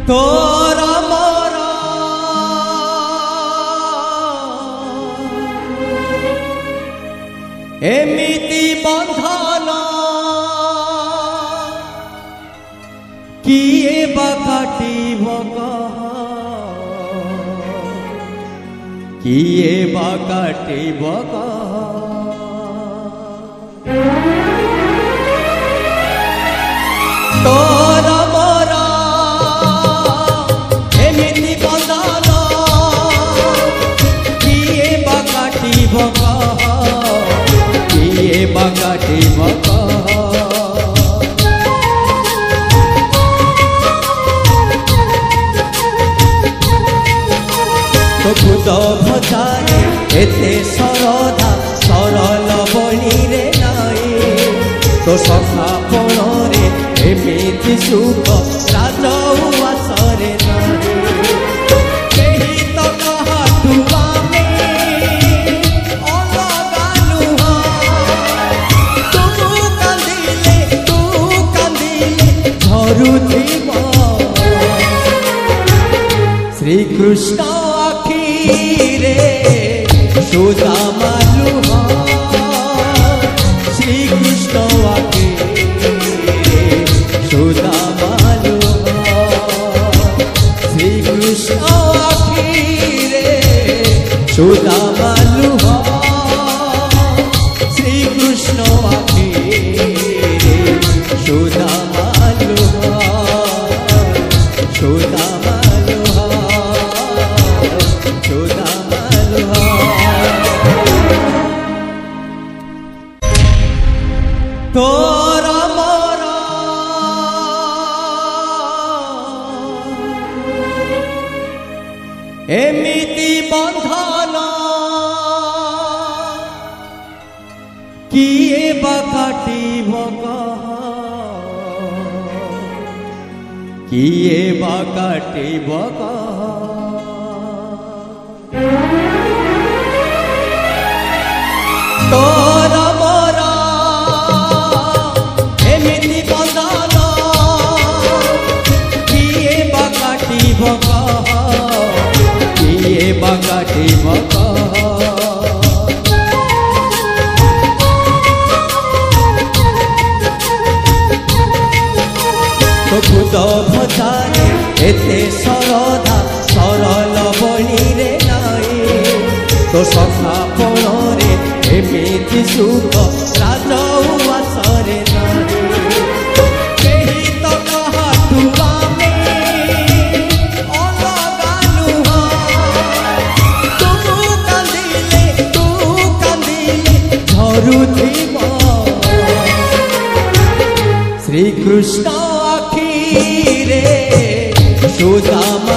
तोरा मोरा एमिति बंधन किए बा काटिब किए बा काटिब तोरा मोरा एमिति बंधन किए बा काटिब किए बा काटिब तो खुद भजारे एते सरधा सरल बणी रे नाई तो सखा पणरे एमिति सुख राजउवासरे नाई केही तो काहाठु आमे अलगा नुहा तू कांदिले झरुथिब श्री कृष्ण सुदामा लुहा श्री कृष्ण आके सुदामा लुहा श्री कृष्ण आके सुदामा लुहा श्री कृष्ण आके सुदामा लुहा सुदामा लुहा सुदामा लुहा तोरा मोरा एमिति बंधन किए बा काटिब किए बा काटिब तोरा मोरा एमिति बंधन किए बा काटिब किए बा काटिब तो खुद भजारे एते सरधा सरल बणी रे नाई तो सखा पणरे एमिति सुख राजउवासरे नाई केही तो काहाठु आमे अलगा नुहा तू कांदिले झरुथिब श्री कृष्ण आखिरे सुदामा